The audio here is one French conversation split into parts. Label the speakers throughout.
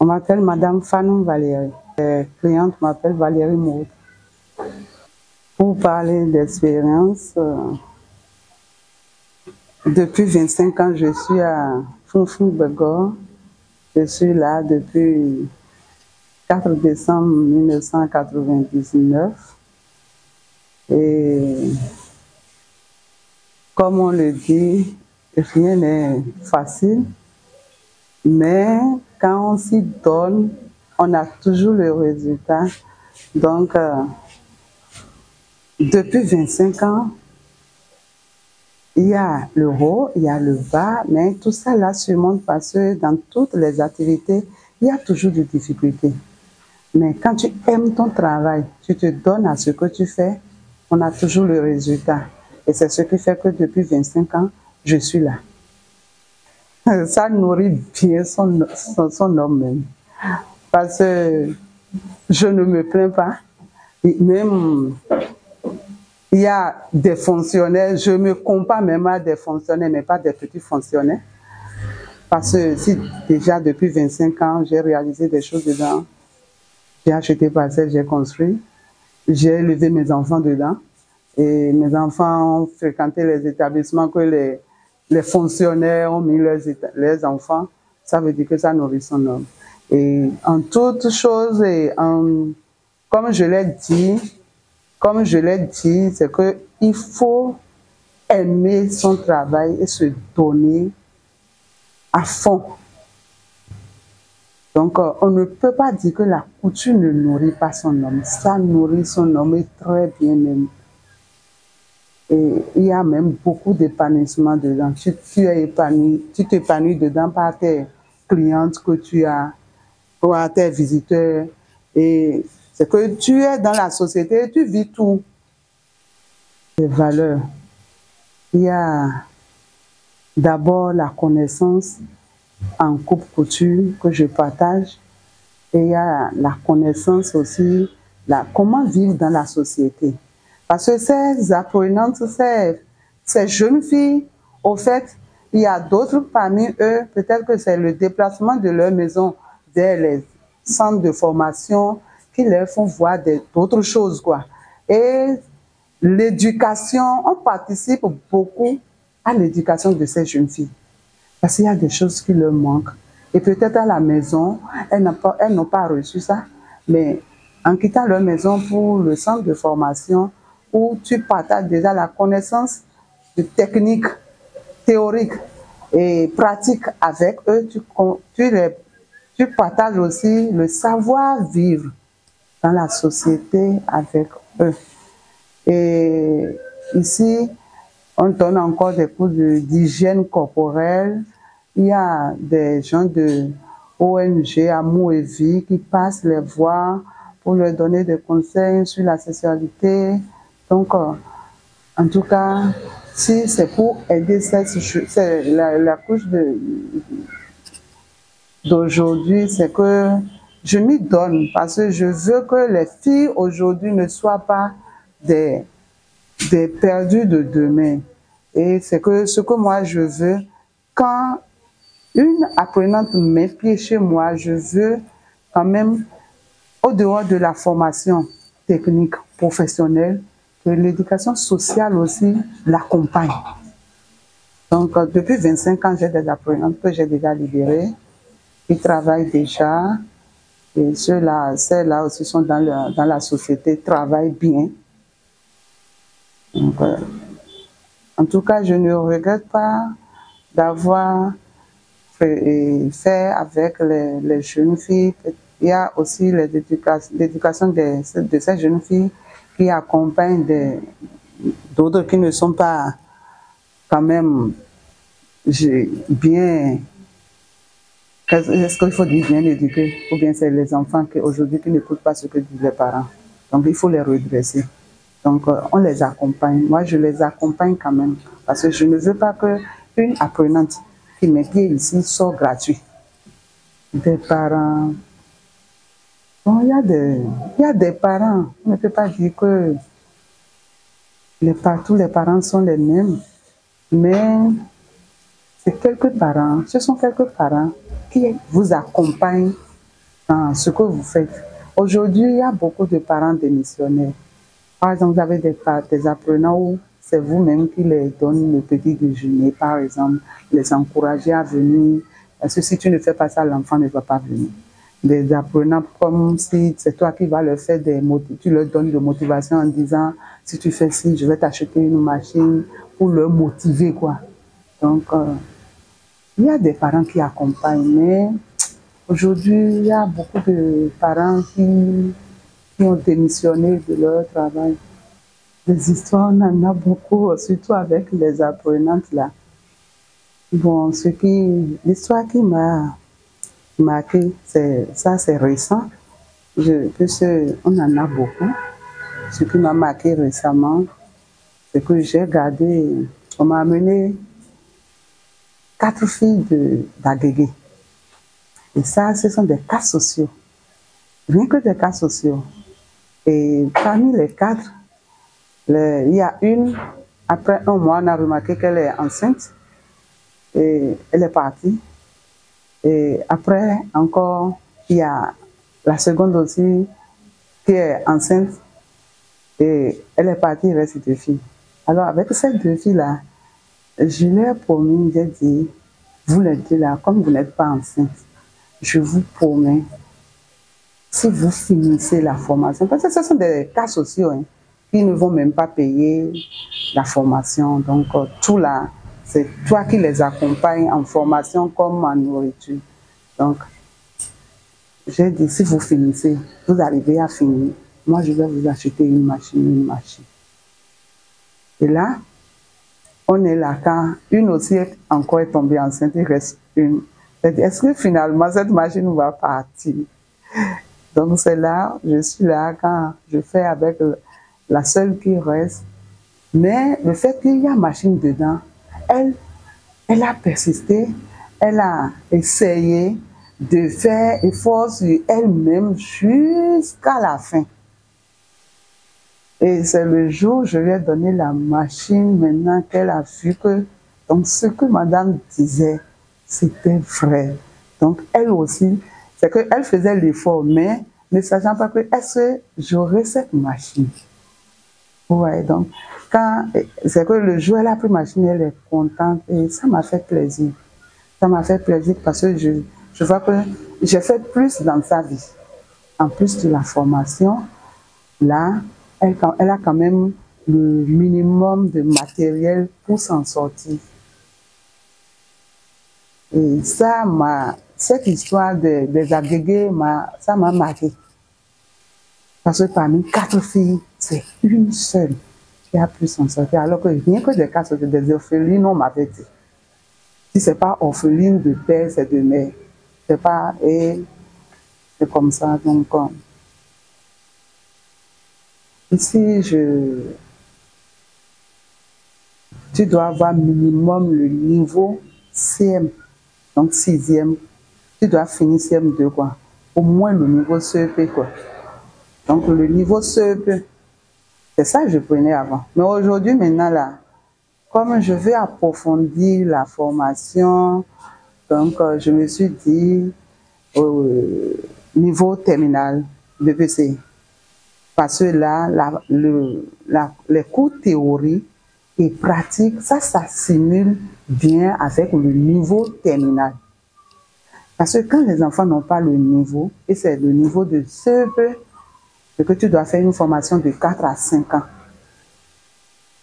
Speaker 1: On m'appelle Madame Fanon Valérie. Les clientes m'appellent Valérie Maud. Pour parler d'expérience, depuis 25 ans, je suis à Founfoun-Begor. Je suis là depuis 4 décembre 1999. Et comme on le dit, rien n'est facile. Mais quand on s'y donne, on a toujours le résultat. Donc, depuis 25 ans, il y a le haut, il y a le bas, mais tout ça là surmonte parce que dans toutes les activités, il y a toujours des difficultés. Mais quand tu aimes ton travail, tu te donnes à ce que tu fais, on a toujours le résultat. Et c'est ce qui fait que depuis 25 ans, je suis là. Ça nourrit bien son homme même. Parce que je ne me plains pas. Et même, il y a des fonctionnaires, je me compare même à des fonctionnaires, mais pas des petits fonctionnaires. Parce que si déjà depuis 25 ans, j'ai réalisé des choses dedans, j'ai acheté parcelle, j'ai construit, j'ai élevé mes enfants dedans. Et mes enfants ont fréquenté les établissements que les fonctionnaires ont mis leurs enfants. Ça veut dire que ça nourrit son homme. Et en toute chose, comme je l'ai dit, c'est qu'il faut aimer son travail et se donner à fond. Donc, on ne peut pas dire que la couture ne nourrit pas son homme. Ça nourrit son homme et très bien même. Et il y a même beaucoup d'épanouissement dedans. Tu t'épanouis dedans par tes clientes que tu as, par tes visiteurs. Et c'est que tu es dans la société et tu vis tout. Les valeurs. Il y a d'abord la connaissance en coupe couture que je partage. Et il y a la connaissance aussi, comment vivre dans la société. Parce que ces apprenantes, ces jeunes filles, au fait, il y a d'autres parmi eux, peut-être que c'est le déplacement de leur maison vers les centres de formation qui leur font voir d'autres choses, quoi. Et l'éducation, on participe beaucoup à l'éducation de ces jeunes filles. Parce qu'il y a des choses qui leur manquent. Et peut-être à la maison, elles n'ont pas reçu ça. Mais en quittant leur maison pour le centre de formation, où tu partages déjà la connaissance de techniques théoriques et pratiques avec eux, tu partages aussi le savoir-vivre dans la société avec eux. Et ici, on donne encore des cours d'hygiène corporelle. Il y a des gens de ONG, Amour et Vie, qui passent les voir pour leur donner des conseils sur la sexualité. Donc, en tout cas, si c'est pour aider la couche d'aujourd'hui, c'est que je m'y donne parce que je veux que les filles aujourd'hui ne soient pas des perdus de demain. Et c'est que ce que moi je veux, quand une apprenante met pied chez moi, je veux quand même, au dehors de la formation technique professionnelle, que l'éducation sociale aussi l'accompagne. Donc, depuis 25 ans, j'ai des apprenantes que j'ai déjà libérées. Ils travaillent déjà. Et celles-là aussi sont dans la société, travaillent bien. Donc, en tout cas, je ne regrette pas d'avoir fait avec les jeunes filles. Il y a aussi l'éducation de ces jeunes filles qui accompagnent d'autres qui ne sont pas quand même bien. Est-ce qu'il faut dire bien éduqués? Ou bien c'est les enfants qui aujourd'hui qui n'écoutent pas ce que disent les parents. Donc il faut les redresser. Donc on les accompagne. Moi je les accompagne quand même. Parce que je ne veux pas qu'une apprenante qui met pied ici soit gratuit. Des parents. Bon, il y a des parents. On ne peut pas dire que tous les parents sont les mêmes. Mais ce sont quelques parents qui vous accompagnent dans ce que vous faites. Aujourd'hui, il y a beaucoup de parents démissionnaires. Par exemple, vous avez des apprenants où c'est vous-même qui les donnez le petit déjeuner, par exemple, les encourager à venir. Parce que si tu ne fais pas ça, l'enfant ne va pas venir. Des apprenants comme si c'est toi qui vas leur faire tu leur donnes de motivation en disant, si tu fais ci, je vais t'acheter une machine pour leur motiver, quoi. Donc, il y a des parents qui accompagnent, mais aujourd'hui, il y a beaucoup de parents qui ont démissionné de leur travail. Les histoires, on en a beaucoup, surtout avec les apprenantes là. Bon, l'histoire qui m'a marqué, c'est récent. On en a beaucoup. Ce qui m'a marqué récemment, c'est que j'ai gardé, on m'a amené 4 filles d'Agégué. Et ça, ce sont des cas sociaux. Rien que des cas sociaux. Et parmi les 4, il y a une, après un mois, on a remarqué qu'elle est enceinte. Et elle est partie. Et après, encore, il y a la seconde aussi qui est enceinte. Et elle est partie, il reste 2 filles. Alors, avec ces 2 filles-là, je leur ai promis, j'ai dit, vous les deux là, comme vous n'êtes pas enceinte, je vous promets, si vous finissez la formation, parce que ce sont des cas sociaux, hein, qui ne vont même pas payer la formation. Donc, tout là, c'est toi qui les accompagnes en formation comme en nourriture. Donc, j'ai dit, si vous finissez, vous arrivez à finir, moi je vais vous acheter une machine. Et là, on est là quand une aussi encore est tombée enceinte, il reste une. Est-ce que finalement cette machine va partir? Donc c'est là, je suis là quand je fais avec la seule qui reste. Mais le fait qu'il y a machine dedans, elle a persisté, elle a essayé de faire effort sur elle-même jusqu'à la fin. Et c'est le jour où je lui ai donné la machine, maintenant qu'elle a vu que donc ce que madame disait, c'était vrai. Donc elle aussi, c'est qu'elle faisait l'effort, mais ne sachant pas que est-ce que j'aurai cette machine. Ouais, donc c'est que le jour où elle a pris machine, elle est contente et ça m'a fait plaisir. Ça m'a fait plaisir parce que je vois que j'ai fait plus dans sa vie. En plus de la formation, là, elle a quand même le minimum de matériel pour s'en sortir. Et ça cette histoire des Agégués, ça m'a marqué. Parce que parmi 4 filles, c'est une seule qui a pu s'en sortir. Alors que rien que des cas, des orphelines, on m'avait dit. Si ce n'est pas orpheline de père, c'est de mère. C'est pas, et c'est comme ça. Donc, ici, tu dois avoir minimum le niveau CM, donc 6e. Tu dois finir CM2, quoi. Au moins le niveau CEP, quoi. Donc, le niveau CEP, c'est ça que je prenais avant. Mais aujourd'hui, maintenant, là, comme je veux approfondir la formation, donc je me suis dit au niveau terminal de BPC. Parce que là, les cours théorie et pratique, ça s'assimile bien avec le niveau terminal. Parce que quand les enfants n'ont pas le niveau, et c'est le niveau de CEP, c'est que tu dois faire une formation de 4 à 5 ans.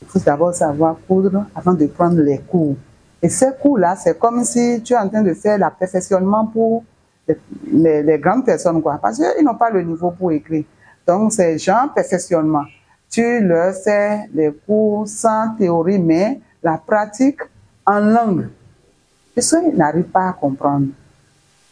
Speaker 1: Il faut d'abord savoir coudre avant de prendre les cours. Et ces cours-là, c'est comme si tu es en train de faire le perfectionnement pour les grandes personnes, quoi. Parce qu'ils n'ont pas le niveau pour écrire. Donc, c'est genre perfectionnement. Tu leur fais les cours sans théorie, mais la pratique en langue. Parce qu'ils n'arrivent pas à comprendre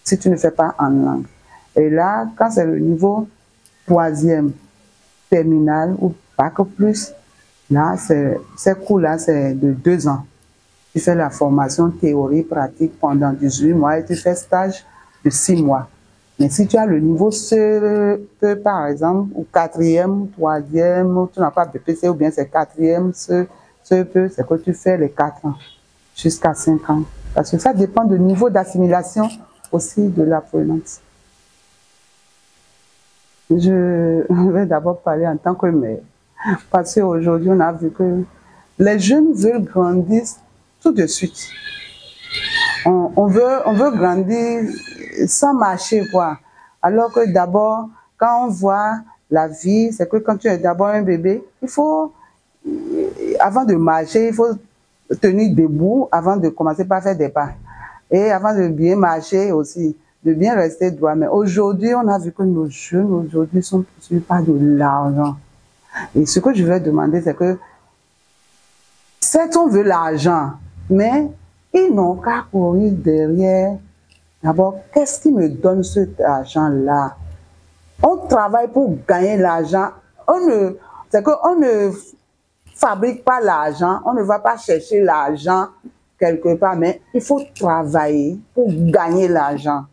Speaker 1: si tu ne fais pas en langue. Et là, quand c'est le niveau 3e terminal ou bac plus, là, ces cours-là, c'est de 2 ans. Tu fais la formation théorie pratique pendant 18 mois et tu fais stage de 6 mois. Mais si tu as le niveau CEP, par exemple, ou 4e, 3e, tu n'as pas BPC ou bien c'est 4e, CEP, c'est que tu fais les 4 ans jusqu'à 5 ans. Parce que ça dépend du niveau d'assimilation aussi de l'apprenant. Je vais d'abord parler en tant que mère. Parce qu'aujourd'hui, on a vu que les jeunes veulent grandir tout de suite. On veut grandir sans marcher, quoi. Alors que d'abord, quand on voit la vie, c'est que quand tu es d'abord un bébé, il faut, avant de marcher, il faut tenir debout avant de commencer par faire des pas. Et avant de bien marcher aussi, de bien rester droit. Mais aujourd'hui, on a vu que nos jeunes, aujourd'hui, sont poursuivis par de l'argent. Et ce que je vais demander, c'est que, certes, on veut l'argent, mais ils n'ont qu'à courir derrière. D'abord, qu'est-ce qui me donne cet argent-là? On travaille pour gagner l'argent. C'est qu'on ne fabrique pas l'argent, on ne va pas chercher l'argent quelque part, mais il faut travailler pour gagner l'argent.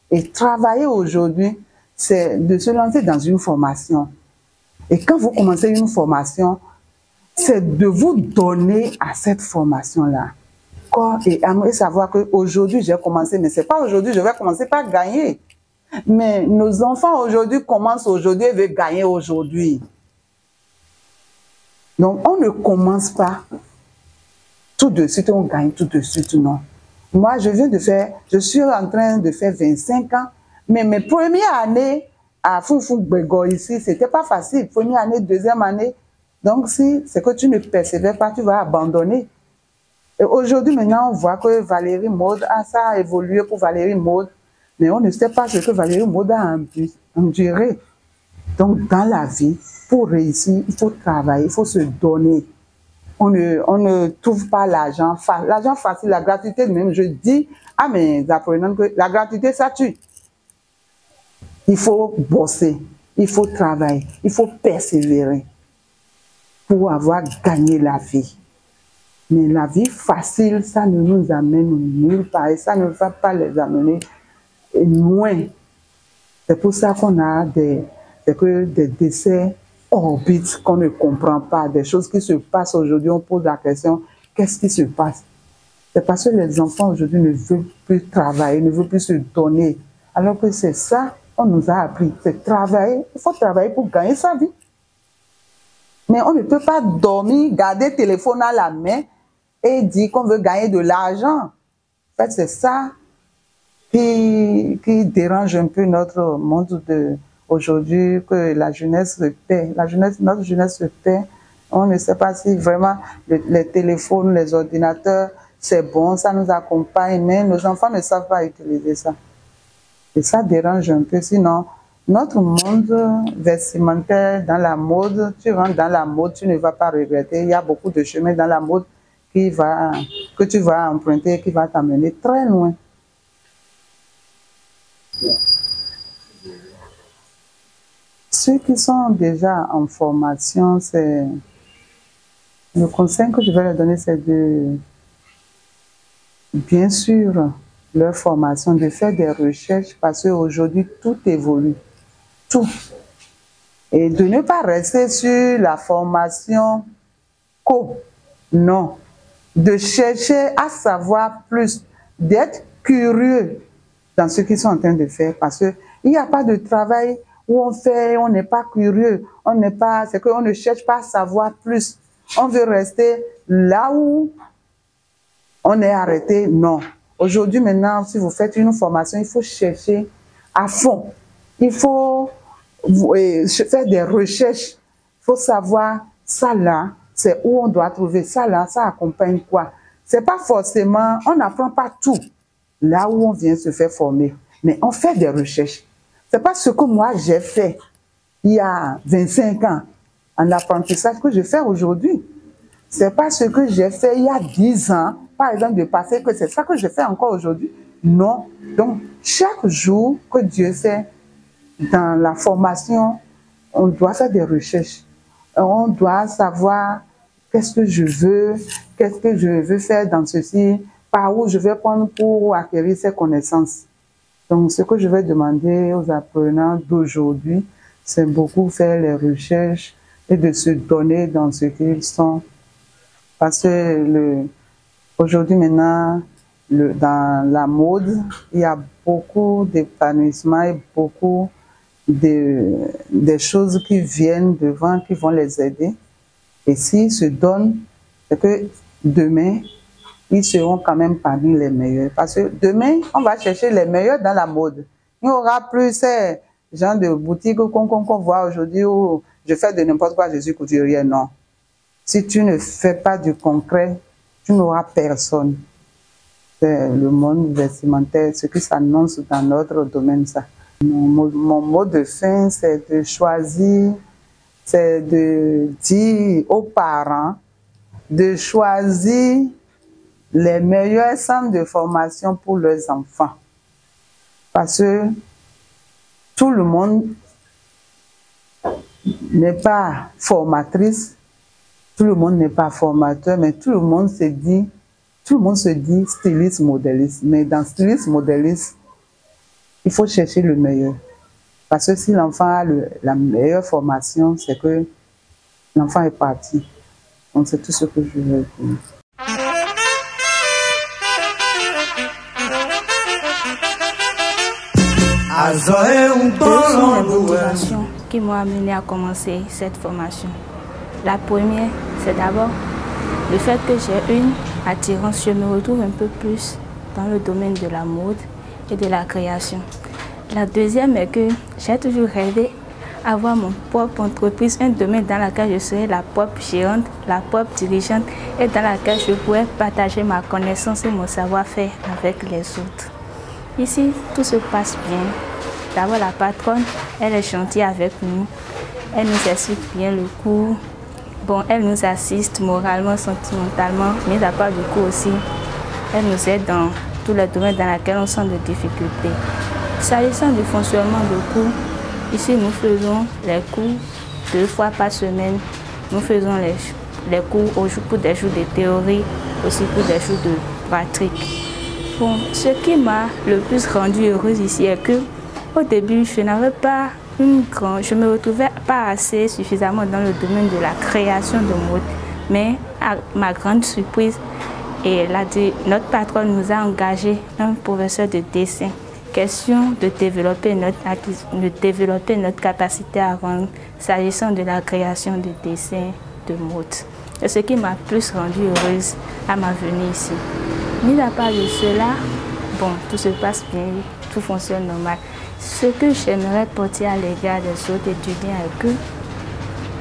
Speaker 1: Et travailler aujourd'hui, c'est de se lancer dans une formation. Et quand vous commencez une formation, c'est de vous donner à cette formation-là. Et aimerais savoir qu'aujourd'hui, j'ai commencé, mais ce n'est pas aujourd'hui, je vais commencer par gagner. Mais nos enfants aujourd'hui commencent aujourd'hui et veulent gagner aujourd'hui. Donc, on ne commence pas tout de suite, on gagne tout de suite, non. Moi, je suis en train de faire 25 ans, mais mes premières années à Foufou Bego ici, c'était pas facile. Première année, deuxième année. Donc, si c'est que tu ne persévères pas, tu vas abandonner. Et aujourd'hui, maintenant, on voit que Valérie Maude, ça a évolué pour Valérie Maude, mais on ne sait pas ce que Valérie Maude a enduré. Donc, dans la vie, pour réussir, il faut travailler, il faut se donner. On ne trouve pas l'argent facile, la gratuité même. Je dis à mes apprenants que la gratuité, ça tue. Il faut bosser, il faut travailler, il faut persévérer pour avoir gagné la vie. Mais la vie facile, ça ne nous amène nulle part et ça ne va pas les amener loin. C'est pour ça qu'on a des décès orbites qu'on ne comprend pas, des choses qui se passent aujourd'hui. On pose la question, qu'est-ce qui se passe? C'est parce que les enfants aujourd'hui ne veulent plus travailler, ne veulent plus se donner. Alors que c'est ça qu'on nous a appris, c'est travailler. Il faut travailler pour gagner sa vie. Mais on ne peut pas dormir, garder le téléphone à la main et dire qu'on veut gagner de l'argent. En fait, c'est ça qui dérange un peu notre monde aujourd'hui, que la jeunesse se perd. Notre jeunesse se perd. On ne sait pas si vraiment les téléphones, les ordinateurs, c'est bon, ça nous accompagne, mais nos enfants ne savent pas utiliser ça. Et ça dérange un peu. Sinon, notre monde vestimentaire, dans la mode, tu rentres dans la mode, tu ne vas pas regretter. Il y a beaucoup de chemins dans la mode que tu vas emprunter, qui va t'amener très loin. Ceux qui sont déjà en formation, le conseil que je vais leur donner, c'est de, bien sûr, leur formation, de faire des recherches parce qu'aujourd'hui, tout évolue. Tout. Et de ne pas rester sur la formation non. De chercher à savoir plus, d'être curieux dans ce qu'ils sont en train de faire parce qu'il n'y a pas de travail où on n'est pas curieux, c'est qu'on ne cherche pas à savoir plus. On veut rester là où on est arrêté, non. Aujourd'hui, maintenant, si vous faites une formation, il faut chercher à fond. Il faut faire des recherches. Il faut savoir ça là, c'est où on doit trouver ça là, ça accompagne quoi. C'est pas forcément, on n'apprend pas tout là où on vient se faire former, mais on fait des recherches. C'est pas ce que moi j'ai fait il y a 25 ans en apprentissage que je fais aujourd'hui. C'est pas ce que j'ai fait il y a 10 ans, par exemple, de passer, que c'est ça que je fais encore aujourd'hui. Non. Donc, chaque jour que Dieu fait dans la formation, on doit faire des recherches. On doit savoir qu'est-ce que je veux faire dans ceci, par où je vais prendre pour acquérir ces connaissances. Donc, ce que je vais demander aux apprenants d'aujourd'hui, c'est beaucoup faire les recherches et de se donner dans ce qu'ils sont. Parce que aujourd'hui, maintenant, dans la mode, il y a beaucoup d'épanouissement et beaucoup des choses qui viennent devant, qui vont les aider. Et s'ils se donnent, c'est que demain, ils seront quand même parmi les meilleurs. Parce que demain, on va chercher les meilleurs dans la mode. Il n'y aura plus ces gens de boutiques qu'on voit aujourd'hui où je fais de n'importe quoi, je suis couturière. Non. Si tu ne fais pas du concret, tu n'auras personne. C'est le monde vestimentaire, ce qui s'annonce dans notre domaine, ça. Mon mot de fin, c'est de choisir, c'est de dire aux parents de choisir les meilleurs centres de formation pour leurs enfants. Parce que tout le monde n'est pas formatrice, tout le monde n'est pas formateur, mais tout le monde se dit styliste, modéliste. Mais dans styliste, modéliste, il faut chercher le meilleur. Parce que si l'enfant a la meilleure formation, c'est que l'enfant est parti. Donc c'est tout ce que je veux dire.
Speaker 2: Deux sont les motivations qui m'ont amené à commencer cette formation. La première, c'est d'abord le fait que j'ai une attirance, je me retrouve un peu plus dans le domaine de la mode et de la création. La deuxième est que j'ai toujours rêvé avoir mon propre entreprise, un domaine dans lequel je serais la propre gérante, la propre dirigeante et dans laquelle je pourrais partager ma connaissance et mon savoir-faire avec les autres. Ici, tout se passe bien. D'abord, la patronne, elle est gentille avec nous. Elle nous explique bien le cours. Bon, elle nous assiste moralement, sentimentalement, mais à part du coup aussi, elle nous aide dans tous les domaines dans lesquels on sent des difficultés. S'agissant du fonctionnement de cours, ici nous faisons les cours 2 fois par semaine. Nous faisons les cours pour des jours de théorie, aussi pour des jours de pratique. Bon, ce qui m'a le plus rendue heureuse ici est que au début, je n'avais pas je me retrouvais pas assez suffisamment dans le domaine de la création de mode. Mais à ma grande surprise, notre patronne nous a engagé un professeur de dessin. Question de développer notre capacité à vendre s'agissant de la création de dessins de mode. C'est ce qui m'a plus rendue heureuse à ma venue ici. Mis à part de cela, bon, tout se passe bien, tout fonctionne normal. Ce que j'aimerais porter à l'égard des autres étudiants est que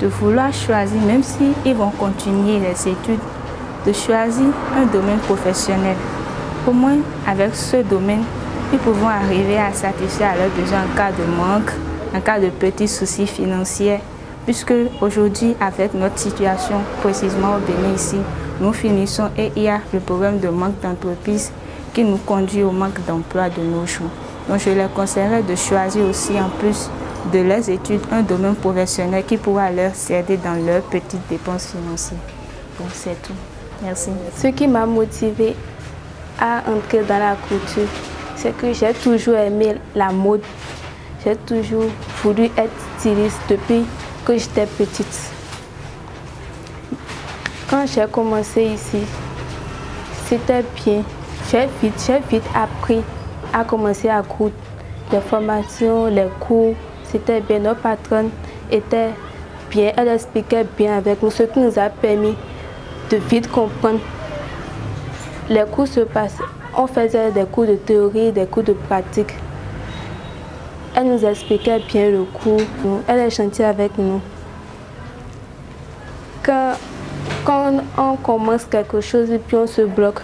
Speaker 2: de vouloir choisir, même s'ils vont continuer les études, de choisir un domaine professionnel. Au moins, avec ce domaine, ils pourront arriver à satisfaire leurs besoins en cas de manque, en cas de petits soucis financiers, puisque aujourd'hui, avec notre situation, précisément au Bénin ici, nous finissons et il y a le problème de manque d'entreprise qui nous conduit au manque d'emploi de nos jours. Donc je les conseillerais de choisir aussi, en plus de leurs études, un domaine professionnel qui pourra leur aider dans leurs petites dépenses financières. Bon, c'est tout. Merci.
Speaker 3: Ce qui m'a motivée à entrer dans la couture, c'est que j'ai toujours aimé la mode. J'ai toujours voulu être styliste depuis que j'étais petite. Quand j'ai commencé ici, c'était bien. J'ai vite appris à commencer à coudre. Les formations, les cours, c'était bien. Notre patronne était bien, elle expliquait bien avec nous, ce qui nous a permis de vite comprendre. Les cours se passaient, on faisait des cours de théorie, des cours de pratique. Elle nous expliquait bien le cours, elle est gentille avec nous. Quand on commence quelque chose et puis on se bloque,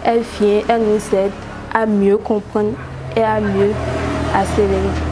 Speaker 3: elle vient, elle nous aide à mieux comprendre et à mieux accélérer.